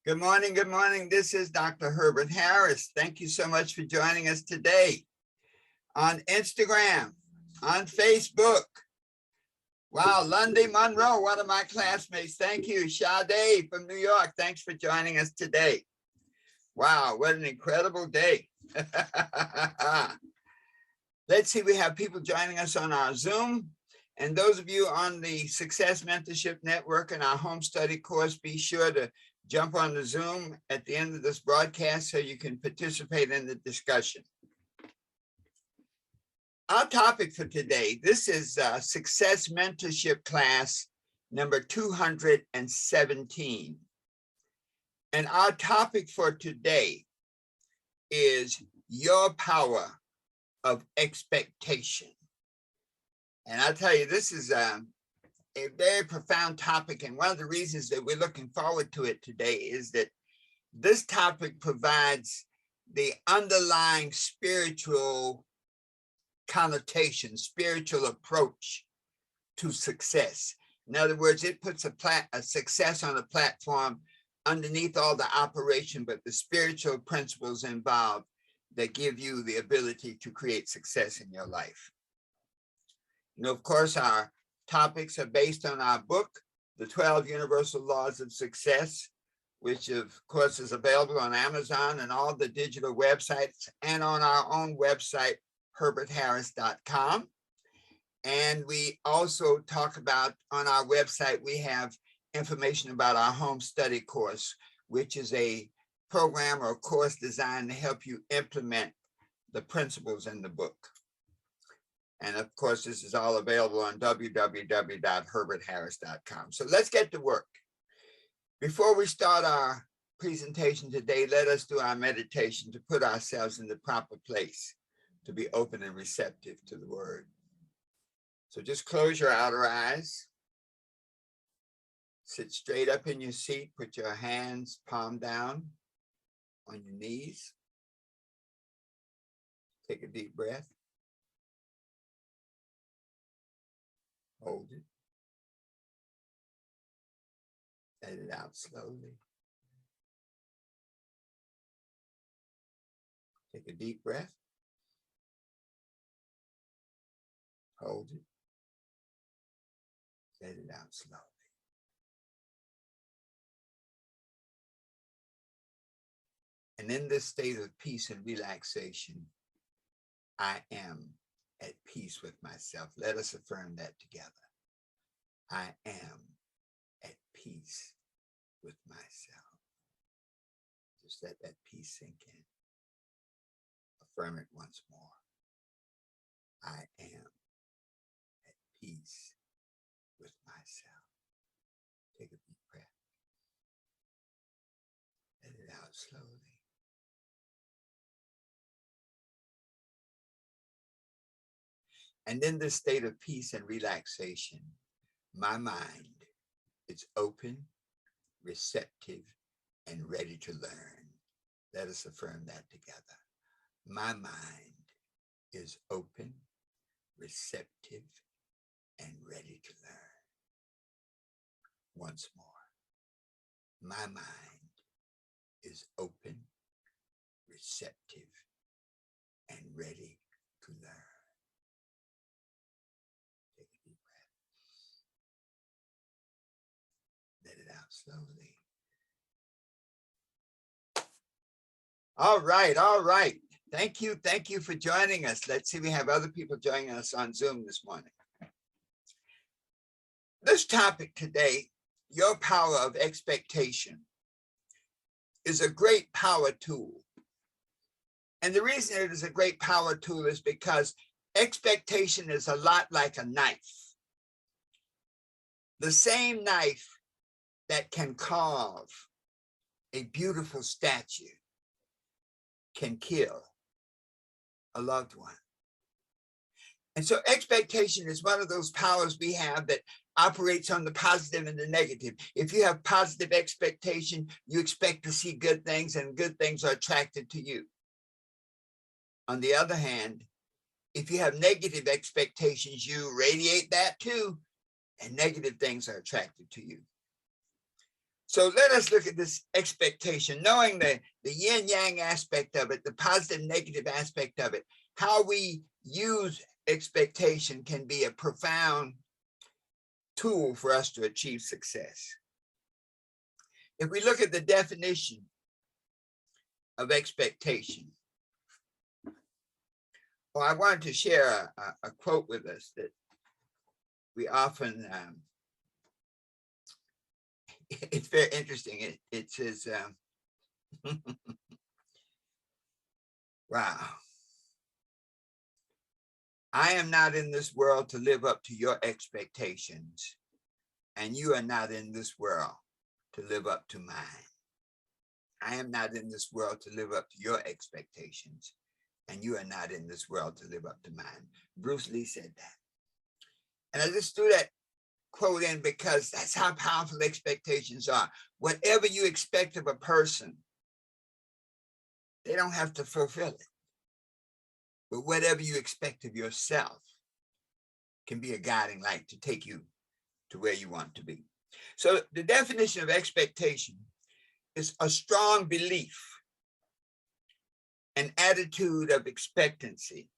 Good morning. Good morning. This is Dr. Herbert Harris. Thank you so much for joining us today on Instagram, on Facebook. Wow, Lundy Monroe, one of my classmates. Thank you. Sade from New York. Thanks for joining us today. Wow, what an incredible day. Let's see, we have people joining us on our Zoom. And those of you on the Success Mentorship Network and our home study course, be sure to jump on the Zoom at the end of this broadcast so you can participate in the discussion. Our topic for today, this is Success Mentorship class number 217. And our topic for today is your power of expectation. And I'll tell you, this is a very profound topic. And one of the reasons that we're looking forward to it today is that this topic provides the underlying spiritual connotation, spiritual approach to success. In other words, it puts a success on a platform underneath all the operation, but the spiritual principles involved that give you the ability to create success in your life. You know, of course, our topics are based on our book, The 12 Universal Laws of Success, which of course is available on Amazon and all the digital websites and on our own website, herbertharris.com. And we also talk about on our website, we have information about our home study course, which is a program or course designed to help you implement the principles in the book. And of course, this is all available on www.herbertharris.com. So let's get to work. Before we start our presentation today, let us do our meditation to put ourselves in the proper place to be open and receptive to the word. So just close your outer eyes. Sit straight up in your seat. Put your hands palm down on your knees. Take a deep breath. Hold it. Let it out slowly. Take a deep breath. Hold it. Let it out slowly. And in this state of peace and relaxation, I am at peace with myself. Let us affirm that together. I am at peace with myself. Just let that peace sink in. Affirm it once more. I am at peace with myself. Take a deep breath. Let it out slowly. And in this state of peace and relaxation, my mind is open, receptive, and ready to learn. Let us affirm that together. My mind is open, receptive, and ready to learn. Once more, my mind is open, receptive, and ready to learn. Slowly. All right. Thank you for joining us. Let's see, we have other people joining us on Zoom this morning. This topic today, your power of expectation, is a great power tool. And the reason it is a great power tool is because expectation is a lot like a knife. The same knife that can carve a beautiful statue can kill a loved one. And so expectation is one of those powers we have that operates on the positive and the negative. If you have positive expectation, you expect to see good things, and good things are attracted to you. On the other hand, if you have negative expectations, you radiate that too, and negative things are attracted to you. So let us look at this expectation, knowing the yin-yang aspect of it, the positive, negative aspect of it. How we use expectation can be a profound tool for us to achieve success. If we look at the definition of expectation, well, I wanted to share a quote with us that we often, it's very interesting. It says, wow. I am not in this world to live up to your expectations, and you are not in this world to live up to mine. I am not in this world to live up to your expectations, and you are not in this world to live up to mine. Bruce Lee said that. And I just threw that quote in because that's how powerful expectations are. Whatever you expect of a person, they don't have to fulfill it. But whatever you expect of yourself can be a guiding light to take you to where you want to be. So the definition of expectation is a strong belief, an attitude of expectancy.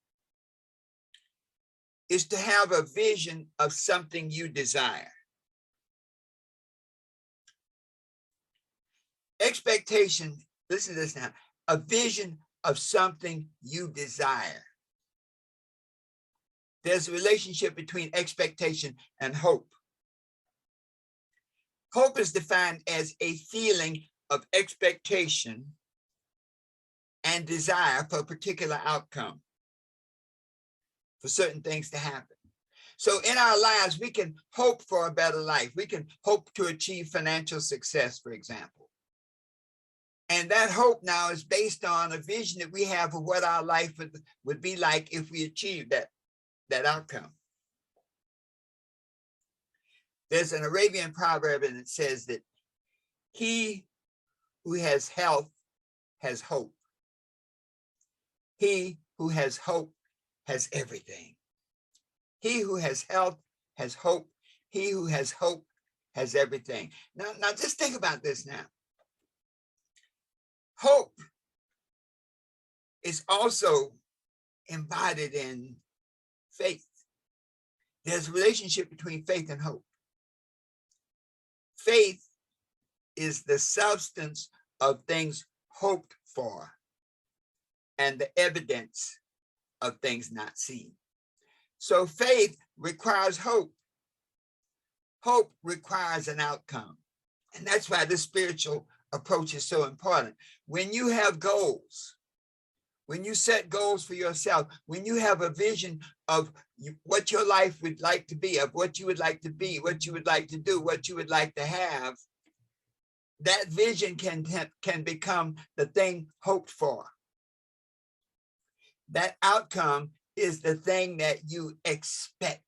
Is to have a vision of something you desire. Expectation, listen to this now, a vision of something you desire. There's a relationship between expectation and hope. Hope is defined as a feeling of expectation and desire for a particular outcome, for certain things to happen. So in our lives, we can hope for a better life. We can hope to achieve financial success, for example. And that hope now is based on a vision that we have of what our life would be like if we achieved that outcome. There's an Arabian proverb and it says that he who has health has hope. He who has hope has everything. He who has health has hope. He who has hope has everything. Now just think about this now. Hope is also embodied in faith. There's a relationship between faith and hope. Faith is the substance of things hoped for and the evidence of things not seen. So faith requires hope. Hope requires an outcome. And that's why this spiritual approach is so important. When you have goals, when you set goals for yourself, when you have a vision of what your life would like to be, of what you would like to be, what you would like to do, what you would like to have, that vision can become the thing hoped for. That outcome is the thing that you expect.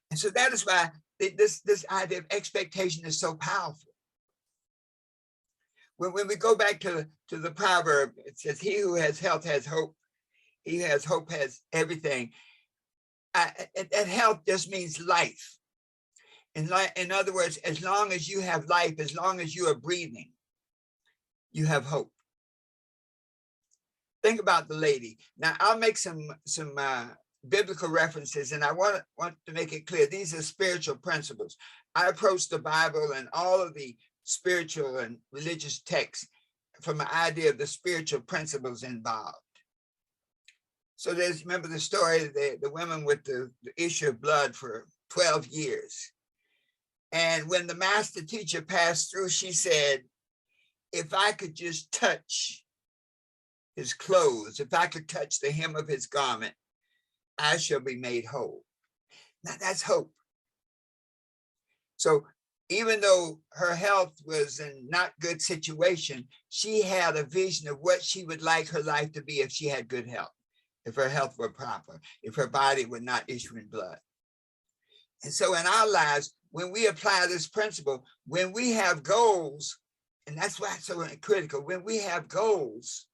And so that is why this idea of expectation is so powerful. When we go back to the proverb, it says, he who has health has hope. He who has hope has everything. That health just means life. In other words, as long as you have life, as long as you are breathing, you have hope. Think about the lady. Now, I'll make some biblical references, and I want to make it clear. These are spiritual principles. I approach the Bible and all of the spiritual and religious texts from an idea of the spiritual principles involved. So remember the story of the women with the issue of blood for 12 years. And when the master teacher passed through, she said, if I could just touch his clothes, if I could touch the hem of his garment, I shall be made whole. Now that's hope. So even though her health was in not good situation, she had a vision of what she would like her life to be if she had good health, if her health were proper, if her body were not issuing blood. And so in our lives, when we apply this principle, when we have goals, and that's why it's so critical, when we have goals,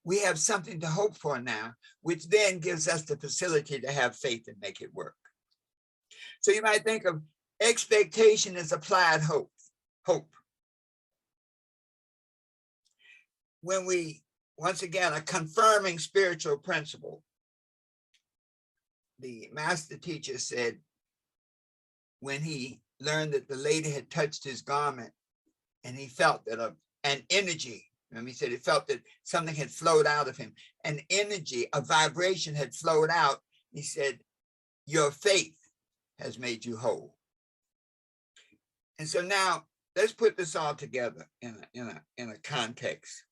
we have something to hope for now, which then gives us the facility to have faith and make it work. So you might think of Expectation is applied hope. When we, once again, a confirming spiritual principle. The master teacher said when he learned that the lady had touched his garment and he felt that an energy, he said he felt that something had flowed out of him, an energy, a vibration had flowed out. He said, your faith has made you whole. And so now let's put this all together in a context.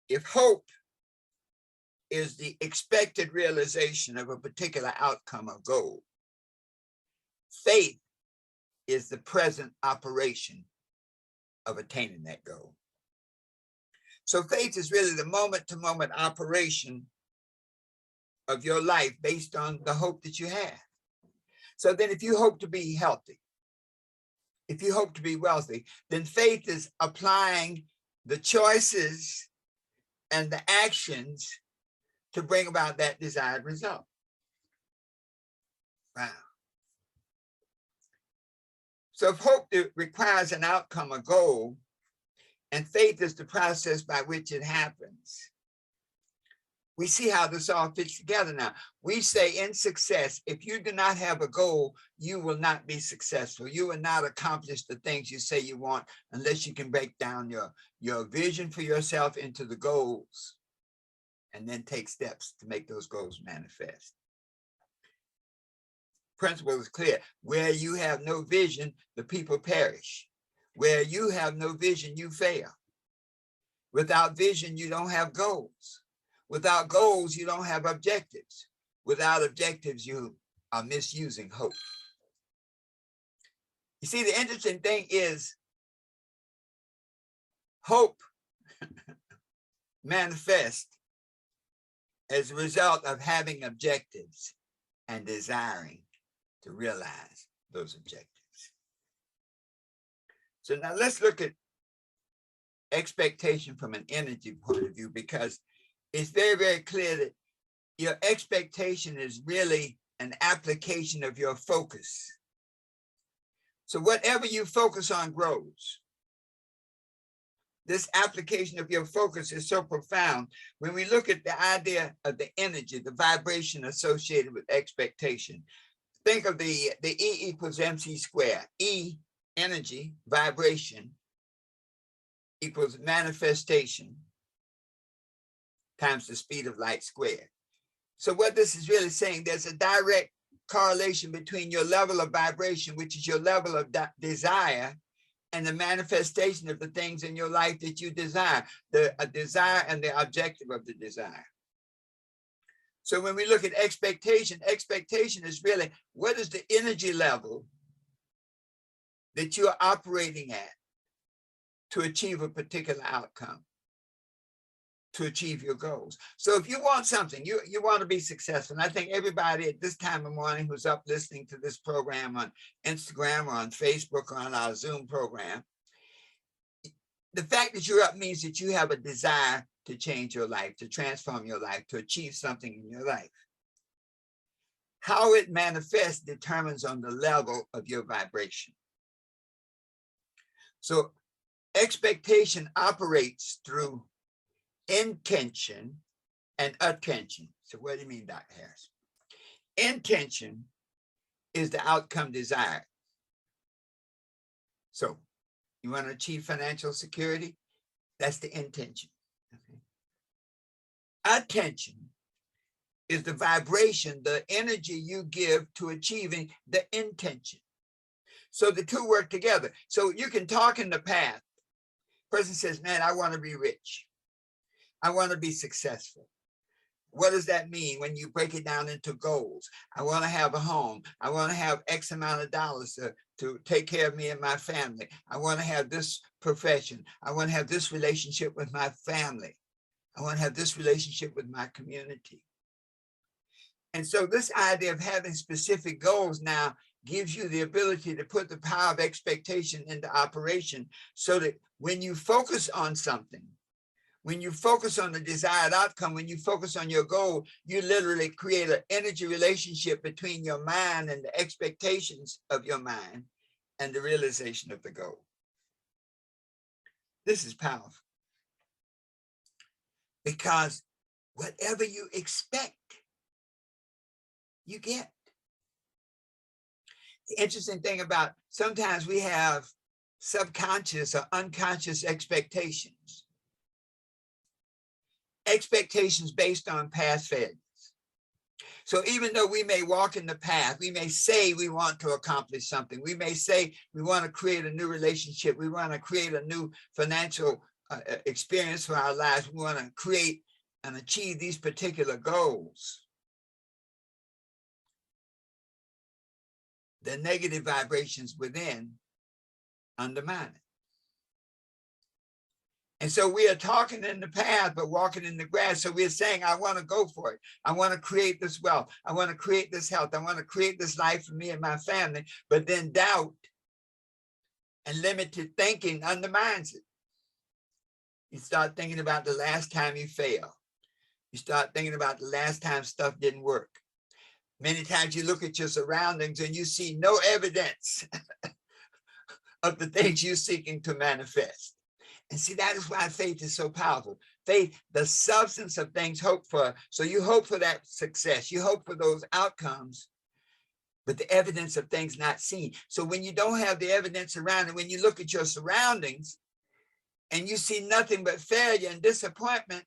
If hope is the expected realization of a particular outcome or goal, faith is the present operation of attaining that goal. So faith is really the moment-to-moment operation of your life based on the hope that you have. So then if you hope to be healthy, if you hope to be wealthy, then faith is applying the choices and the actions to bring about that desired result. Wow. So if hope requires an outcome, a goal, and faith is the process by which it happens, we see how this all fits together now. We say in success, if you do not have a goal, you will not be successful. You will not accomplish the things you say you want unless you can break down your vision for yourself into the goals and then take steps to make those goals manifest. Principle is clear. Where you have no vision, the people perish. Where you have no vision, you fail. Without vision, you don't have goals. Without goals, you don't have objectives. Without objectives, you are misusing hope. You see, the interesting thing is hope manifests as a result of having objectives and desiring to realize those objectives. So now let's look at expectation from an energy point of view, because it's very, very clear that your expectation is really an application of your focus. So whatever you focus on grows. This application of your focus is so profound. When we look at the idea of the energy, the vibration associated with expectation, think of the E equals MC squared. E, energy, vibration, equals manifestation times the speed of light squared. So what this is really saying, there's a direct correlation between your level of vibration, which is your level of desire, and the manifestation of the things in your life that you desire, the desire and the objective of the desire. So when we look at expectation, expectation is really, what is the energy level that you are operating at to achieve a particular outcome, to achieve your goals? So if you want something, you want to be successful, and I think everybody at this time of morning who's up listening to this program on Instagram or on Facebook or on our Zoom program, the fact that you're up means that you have a desire to change your life, to transform your life, to achieve something in your life. How it manifests determines on the level of your vibration. So expectation operates through intention and attention. So what do you mean, Dr. Harris? Intention is the outcome desired. So you want to achieve financial security? That's the intention. Okay. Attention is the vibration, the energy you give to achieving the intention. So the two work together. So you can talk in the path. Person says, man, I want to be rich. I want to be successful. What does that mean when you break it down into goals? I want to have a home. I want to have X amount of dollars to take care of me and my family. I want to have this profession. I want to have this relationship with my family. I want to have this relationship with my community. And so this idea of having specific goals now gives you the ability to put the power of expectation into operation, so that when you focus on something, When you focus on the desired outcome, when you focus on your goal, you literally create an energy relationship between your mind and the expectations of your mind and the realization of the goal. This is powerful because whatever you expect, you get. The interesting thing about sometimes we have subconscious or unconscious expectations. Expectations based on past failures. So even though we may walk in the path, we may say we want to accomplish something. We may say we want to create a new relationship. We want to create a new financial experience for our lives. We want to create and achieve these particular goals. The negative vibrations within undermine it. And so we are talking in the path, but walking in the grass. So we're saying, I want to go for it. I want to create this wealth. I want to create this health. I want to create this life for me and my family. But then doubt and limited thinking undermines it. You start thinking about the last time you failed. You start thinking about the last time stuff didn't work. Many times you look at your surroundings and you see no evidence of the things you're seeking to manifest. And see, that is why faith is so powerful. Faith, the substance of things hoped for. So you hope for that success. You hope for those outcomes, but the evidence of things not seen. So when you don't have the evidence around it, when you look at your surroundings and you see nothing but failure and disappointment,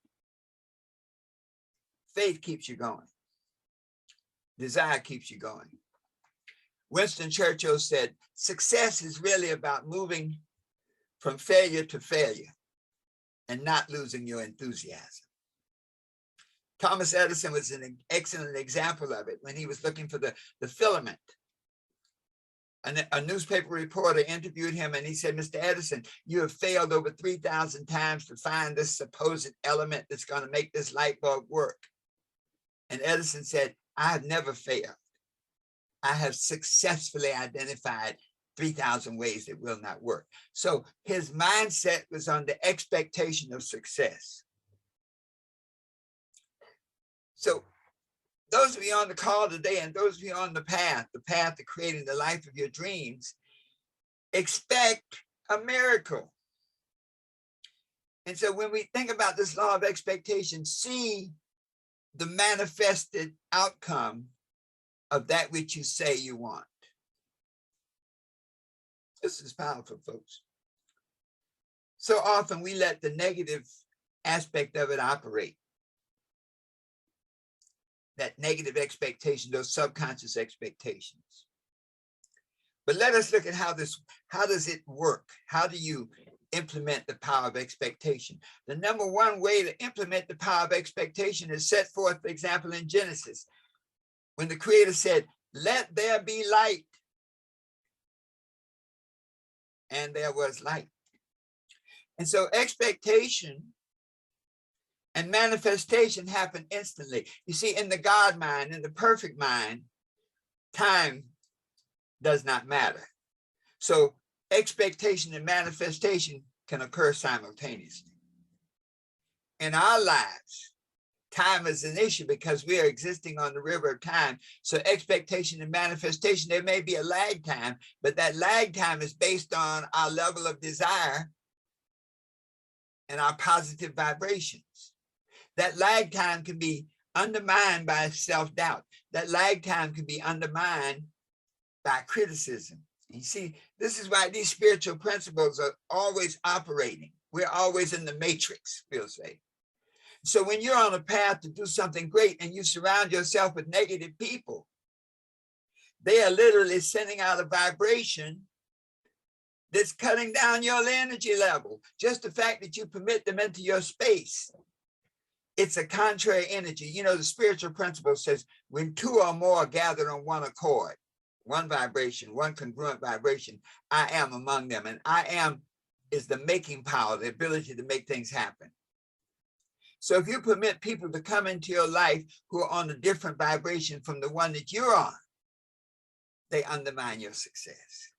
faith keeps you going. Desire keeps you going. Winston Churchill said, success is really about moving from failure to failure and not losing your enthusiasm. Thomas Edison was an excellent example of it when he was looking for the filament. And a newspaper reporter interviewed him and he said, Mr. Edison, you have failed over 3,000 times to find this supposed element that's going to make this light bulb work. And Edison said, I have never failed. I have successfully identified 3,000 ways it will not work. So his mindset was on the expectation of success. So those of you on the call today and those of you on the path to creating the life of your dreams, expect a miracle. And so when we think about this law of expectation, see the manifested outcome of that which you say you want. This is powerful, folks. So often we let the negative aspect of it operate. That negative expectation, those subconscious expectations. But let us look at how does it work? How do you implement the power of expectation? The number one way to implement the power of expectation is set forth, for example, in Genesis, when the Creator said, let there be light. And there was light. And so expectation and manifestation happen instantly. You see, in the God mind, in the perfect mind, time does not matter. So expectation and manifestation can occur simultaneously. In our lives, time is an issue because we are existing on the river of time. So expectation and manifestation, there may be a lag time, but that lag time is based on our level of desire and our positive vibrations. That lag time can be undermined by self-doubt. That lag time can be undermined by criticism. You see, this is why these spiritual principles are always operating. We're always in the matrix, we'll say. So when you're on a path to do something great and you surround yourself with negative people, they are literally sending out a vibration that's cutting down your energy level. Just the fact that you permit them into your space, it's a contrary energy. You know, the spiritual principle says when two or more are gathered on one accord, one vibration, one congruent vibration, I am among them. And I am is the making power, the ability to make things happen. So if you permit people to come into your life who are on a different vibration from the one that you're on, they undermine your success.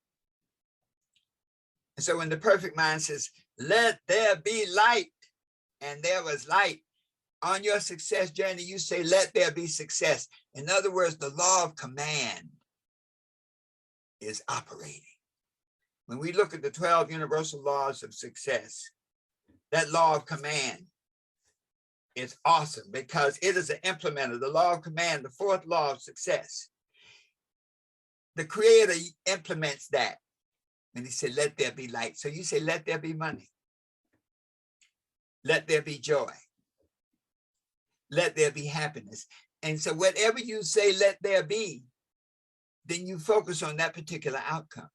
And so when the perfect mind says, let there be light, and there was light. On your success journey, you say, let there be success. In other words, the law of command is operating. When we look at the 12 universal laws of success, that law of command is awesome because it is an implementer. The law of command, the fourth law of success. The creator implements that. And he said, let there be light. So you say, let there be money. Let there be joy. Let there be happiness. And so whatever you say, let there be, then you focus on that particular outcome.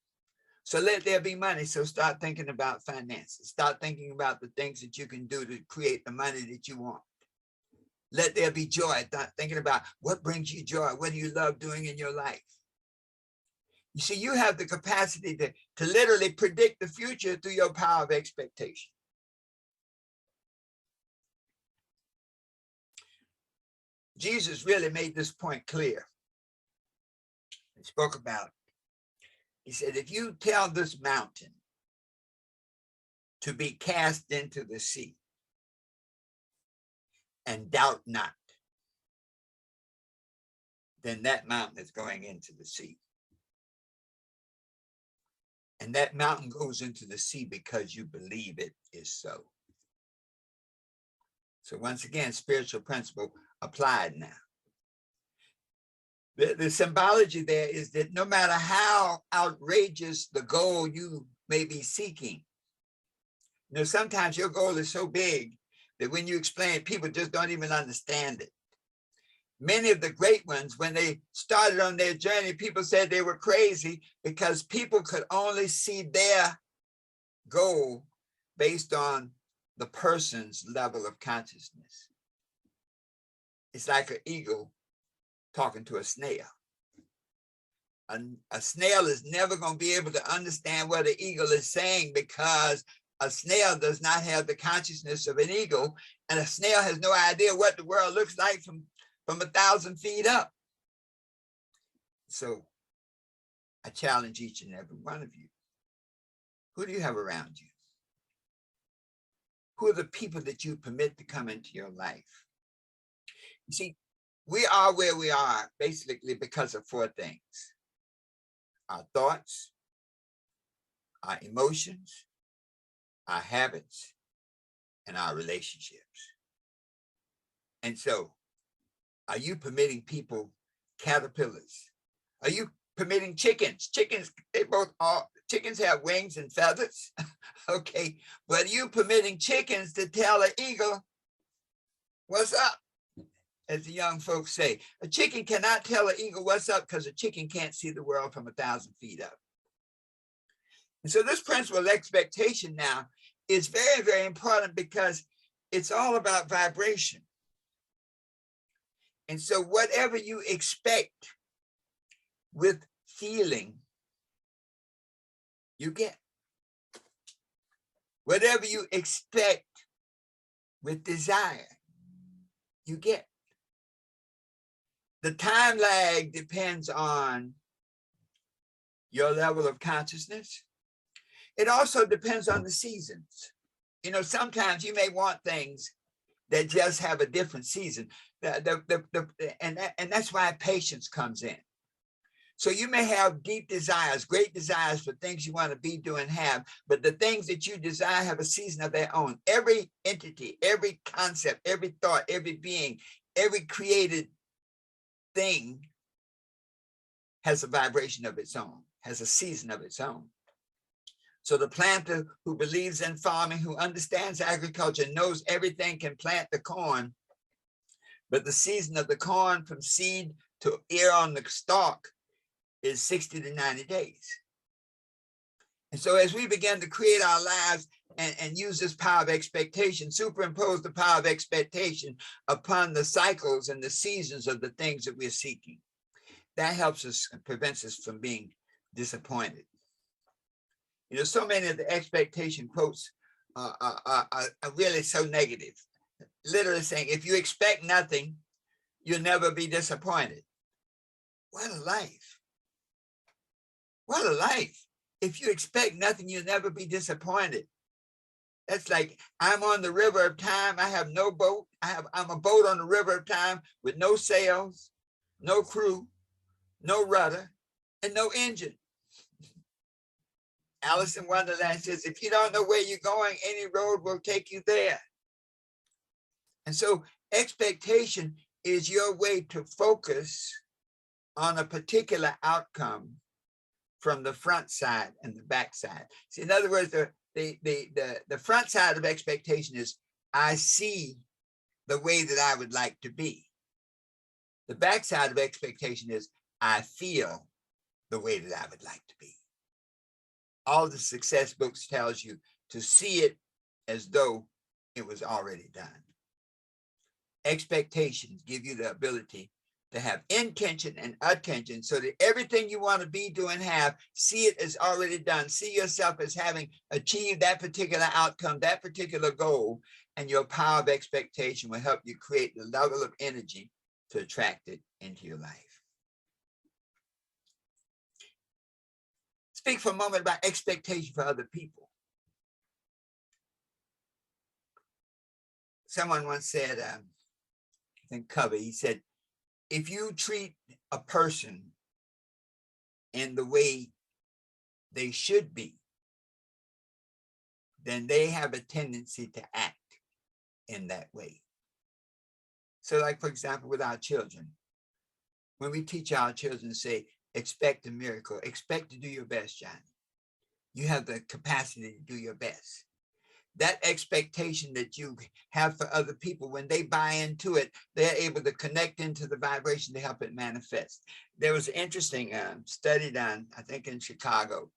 So let there be money. So start thinking about finances. Start thinking about the things that you can do to create the money that you want. Let there be joy. Start thinking about what brings you joy. What do you love doing in your life? You see, you have the capacity to literally predict the future through your power of expectation. Jesus really made this point clear. He spoke about it. He said, if you tell this mountain to be cast into the sea and doubt not, then that mountain is going into the sea. And that mountain goes into the sea because you believe it is so. So once again, spiritual principle applied now. The symbology there is that no matter how outrageous the goal you may be seeking, you know, sometimes your goal is so big that when you explain it, people just don't even understand it. Many of the great ones, when they started on their journey, people said they were crazy because people could only see their goal based on the person's level of consciousness. It's like an eagle talking to a snail. A snail is never going to be able to understand what the eagle is saying because a snail does not have the consciousness of an eagle, and a snail has no idea what the world looks like from 1,000 feet up. So I challenge each and every one of you. Who do you have around you? Who are the people that you permit to come into your life? You see, we are where we are basically because of four things: our thoughts, our emotions, our habits, and our relationships. And so, are you permitting people caterpillars? Are you permitting chickens? Chickens, chickens have wings and feathers, okay? But are you permitting chickens to tell an eagle, what's up? As the young folks say, a chicken cannot tell an eagle what's up because a chicken can't see the world from 1,000 feet up. And so this principle of expectation now is very, very important because it's all about vibration. And so whatever you expect with feeling, you get. Whatever you expect with desire, you get. The time lag depends on your level of consciousness. It also depends on the seasons. You know, sometimes you may want things that just have a different season. And that's why patience comes in. So you may have deep desires, great desires for things you want to be, do, and have, but the things that you desire have a season of their own. Every entity, every concept, every thought, every being, every created thing has a vibration of its own, has a season of its own. So the planter who believes in farming, who understands agriculture, knows everything can plant the corn, but the season of the corn from seed to ear on the stalk is 60 to 90 days. And so as we begin to create our lives and use this power of expectation, superimpose the power of expectation upon the cycles and the seasons of the things that we're seeking, that helps us and prevents us from being disappointed. You know, so many of the expectation quotes are really so negative, literally saying, if you expect nothing, you'll never be disappointed. What a life. What a life. If you expect nothing, you'll never be disappointed. That's like, I'm on the river of time. I have no boat. I'm a boat on the river of time with no sails, no crew, no rudder, and no engine. Alice in Wonderland says, if you don't know where you're going, any road will take you there. And so expectation is your way to focus on a particular outcome from the front side and the back side. See, in other words, the front side of expectation is, I see the way that I would like to be. The back side of expectation is, I feel the way that I would like to be. All the success books tells you to see it as though it was already done. Expectations give you the ability to have intention and attention so that everything you want to be, do, and have, see it as already done. See yourself as having achieved that particular outcome, that particular goal, and your power of expectation will help you create the level of energy to attract it into your life. Speak for a moment about expectation for other people. Someone once said, I think Covey, he said, if you treat a person in the way they should be, then they have a tendency to act in that way. So like, for example, with our children, when we teach our children, say, expect a miracle, expect to do your best, Johnny. You have the capacity to do your best. That expectation that you have for other people, when they buy into it, they're able to connect into the vibration to help it manifest. There was an interesting study done, I think in Chicago,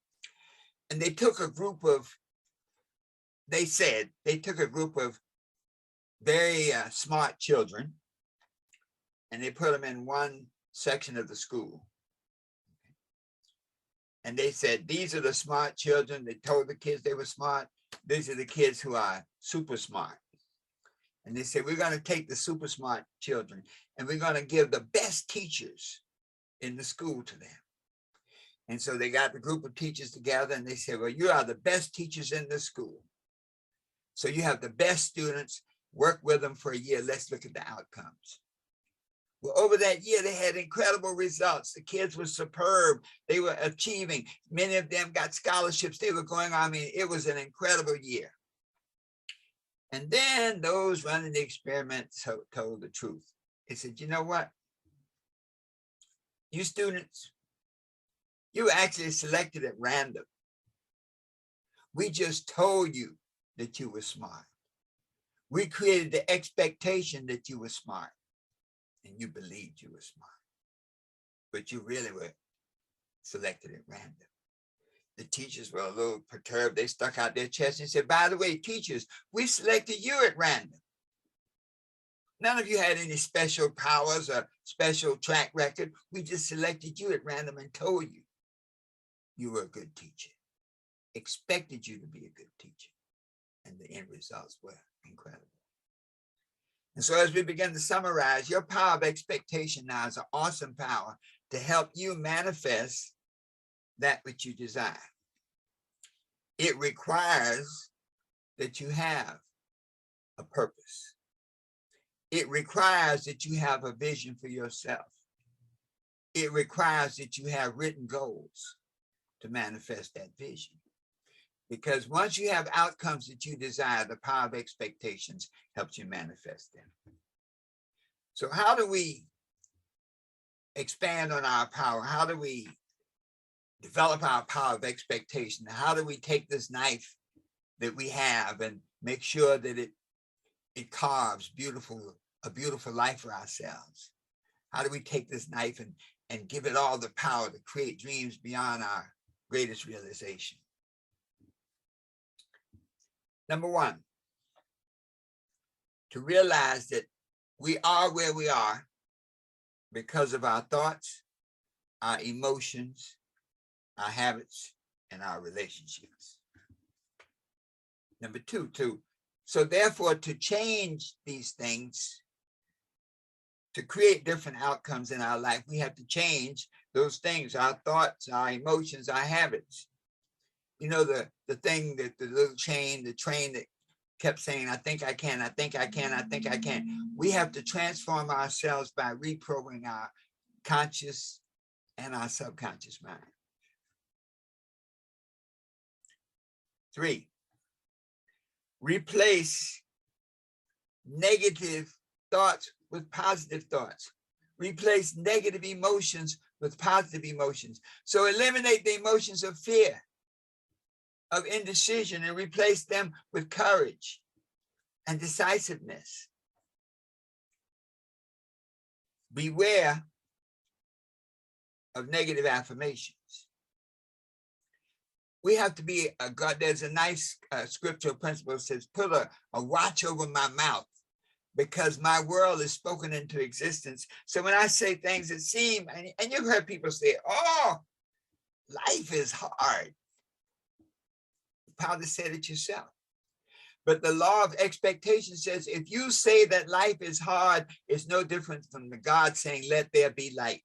and they took a group of, they said, they took a group of very smart children, and they put them in one section of the school. And they said, these are the smart children. They told the kids they were smart. These are the kids who are super smart. And they said, we're going to take the super smart children and we're going to give the best teachers in the school to them. And so they got the group of teachers together and they said, well, you are the best teachers in the school. So you have the best students, work with them for a year. Let's look at the outcomes. Well, over that year, they had incredible results. The kids were superb. They were achieving. Many of them got scholarships. They were going on. I mean, it was an incredible year. And then those running the experiment told the truth. They said, you know what? You students, you were actually selected at random. We just told you that you were smart. We created the expectation that you were smart. And you believed you were smart, but you really were selected at random. The teachers were a little perturbed. They stuck out their chest and said, by the way, teachers, we selected you at random. None of you had any special powers or special track record. We just selected you at random and told you you were a good teacher, expected you to be a good teacher. And the end results were incredible. And so as we begin to summarize, your power of expectation now is an awesome power to help you manifest that which you desire. It requires that you have a purpose. It requires that you have a vision for yourself. It requires that you have written goals to manifest that vision. Because once you have outcomes that you desire, the power of expectations helps you manifest them. So how do we expand on our power? How do we develop our power of expectation? How do we take this knife that we have and make sure that it carves a beautiful life for ourselves? How do we take this knife and give it all the power to create dreams beyond our greatest realization? Number one, to realize that we are where we are because of our thoughts, our emotions, our habits, and our relationships. Number two, so therefore to change these things, to create different outcomes in our life, we have to change those things, our thoughts, our emotions, our habits. You know, the thing that the little chain, the train that kept saying, I think I can, I think I can, I think I can. We have to transform ourselves by reprogramming our conscious and our subconscious mind. 3, replace negative thoughts with positive thoughts. Replace negative emotions with positive emotions. So eliminate the emotions of fear, of indecision, and replace them with courage and decisiveness. Beware of negative affirmations. We have to be a God. There's a nice scriptural principle that says, put a watch over my mouth, because my world is spoken into existence. So when I say things that seem, and you've heard people say, oh, life is hard. You probably said it yourself. But the law of expectation says, if you say that life is hard, it's no different from the God saying, let there be light.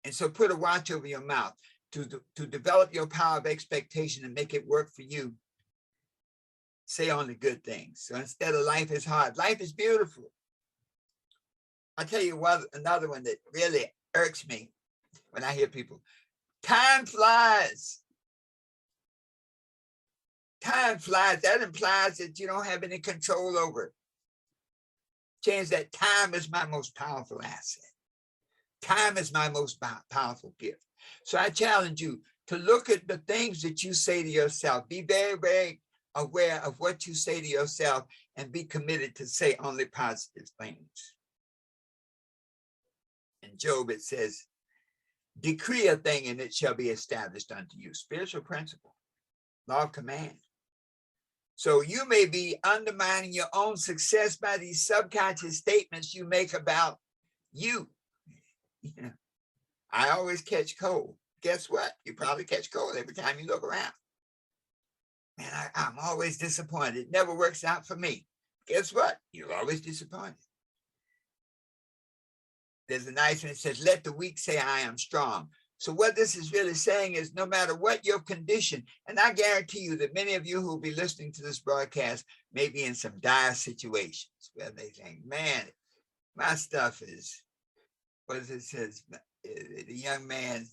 And so put a watch over your mouth to develop your power of expectation and make it work for you. Say only good things. So instead of life is hard, life is beautiful. I'll tell you another one that really irks me when I hear people, time flies. Time flies. That implies that you don't have any control over it. Change that. Time is my most powerful asset. Time is my most powerful gift. So I challenge you to look at the things that you say to yourself. Be very, very aware of what you say to yourself and be committed to say only positive things. In Job, it says, decree a thing and it shall be established unto you. Spiritual principle, law of command. So you may be undermining your own success by these subconscious statements you make about you. I always catch cold. Guess what? You probably catch cold every time you look around. Man, I'm always disappointed. It never works out for me. Guess what? You're always disappointed. There's a nice one that says, let the weak say I am strong. So what this is really saying is no matter what your condition, and I guarantee you that many of you who will be listening to this broadcast may be in some dire situations where they think, man, my stuff is, what does it says? The young man,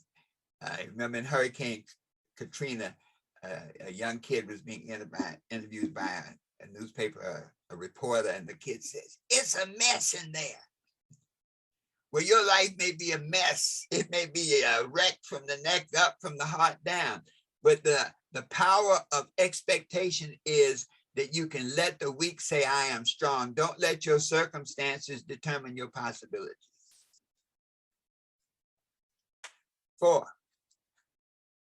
I remember in Hurricane Katrina, a young kid was being interviewed by a newspaper, a reporter, and the kid says, it's a mess in there. Well, your life may be a mess. It may be a wreck from the neck up, from the heart down. But the power of expectation is that you can let the weak say, I am strong. Don't let your circumstances determine your possibilities. 4,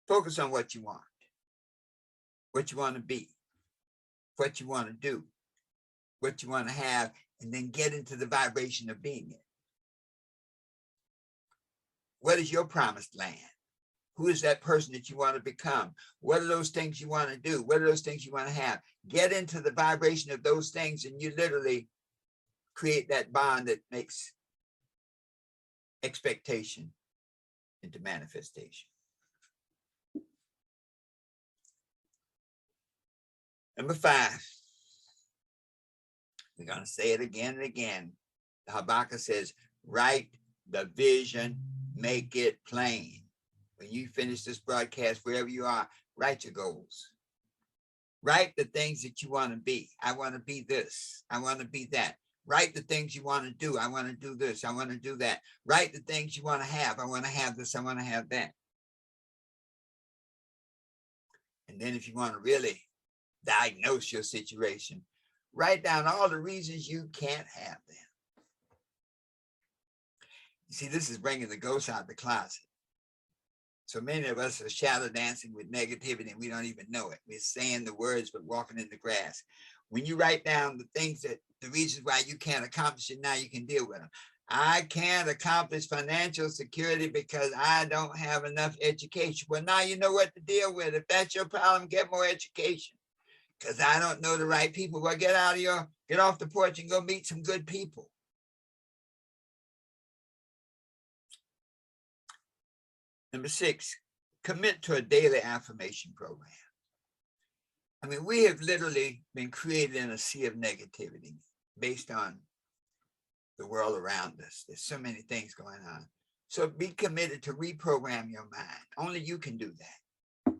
focus on what you want to be, what you want to do, what you want to have, and then get into the vibration of being it. What is your promised land? Who is that person that you want to become? What are those things you want to do? What are those things you want to have? Get into the vibration of those things, and you literally create that bond that makes expectation into manifestation. Number 5, we're going to say it again and again. Habakkuk says, write the vision, make it plain. When you finish this broadcast, wherever you are, write your goals. Write the things that you want to be. I want to be this. I want to be that. Write the things you want to do. I want to do this. I want to do that. Write the things you want to have. I want to have this. I want to have that. And then if you want to really diagnose your situation, write down all the reasons you can't have them. You see, this is bringing the ghost out of the closet. So many of us are shadow dancing with negativity and we don't even know it. We're saying the words, but walking in the grass. When you write down the things the reasons why you can't accomplish it, now you can deal with them. I can't accomplish financial security because I don't have enough education. Well, now you know what to deal with. If that's your problem, get more education. Because I don't know the right people. Well, get off the porch and go meet some good people. Number 6, commit to a daily affirmation program. I mean, we have literally been created in a sea of negativity based on the world around us. There's so many things going on. So be committed to reprogram your mind. Only you can do that.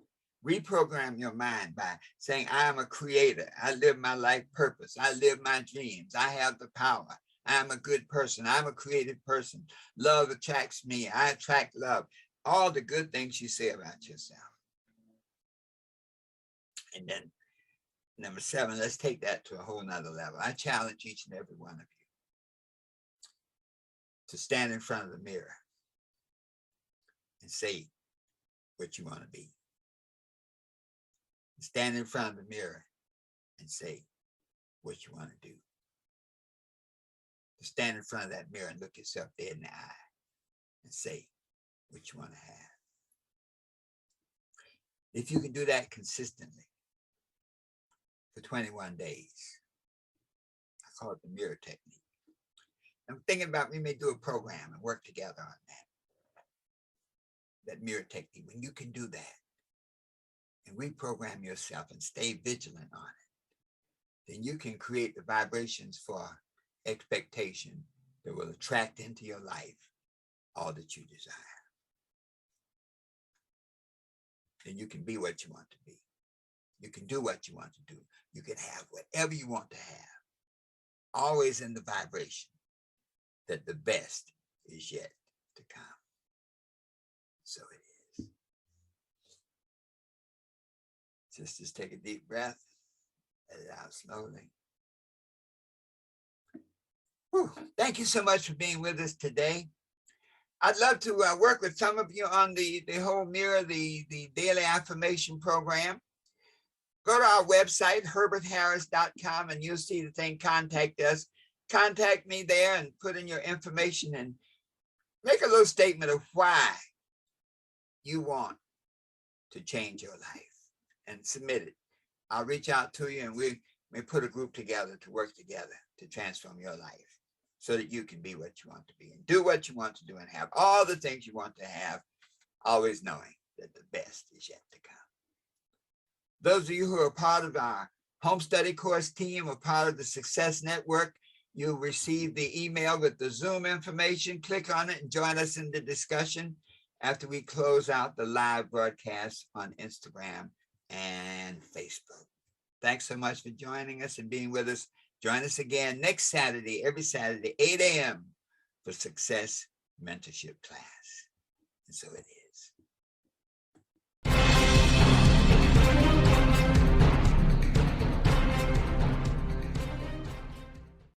Reprogram your mind by saying, I am a creator. I live my life purpose. I live my dreams. I have the power. I'm a good person. I'm a creative person. Love attracts me. I attract love. All the good things you say about yourself. And then number 7, let's take that to a whole nother level. I challenge each and every one of you to stand in front of the mirror and say what you want to be. Stand in front of the mirror and say what you want to do. To stand in front of that mirror and look yourself dead in the eye and say what you want to have. If you can do that consistently for 21 days, I call it the mirror technique. I'm thinking about we may do a program and work together on that mirror technique. When you can do that and reprogram yourself and stay vigilant on it, then you can create the vibrations for expectation that will attract into your life all that you desire. Then you can be what you want to be. You can do what you want to do. You can have whatever you want to have. Always in the vibration that the best is yet to come. So it is. Just take a deep breath. Let it out slowly. Whew. Thank you so much for being with us today. I'd love to work with some of you on the whole mirror, the daily affirmation program. Go to our website, herbertharris.com, and you'll see the thing, contact us. Contact me there and put in your information and make a little statement of why you want to change your life and submit it. I'll reach out to you and we may put a group together to work together to transform your life so that you can be what you want to be and do what you want to do and have all the things you want to have, always knowing that the best is yet to come. Those of you who are part of our home study course team or part of the Success Network, you'll receive the email with the Zoom information. Click on it and join us in the discussion after we close out the live broadcast on Instagram and Facebook. Thanks so much for joining us and being with us. Join us again next Saturday, every Saturday, 8 a.m. for Success Mentorship class. And so it is.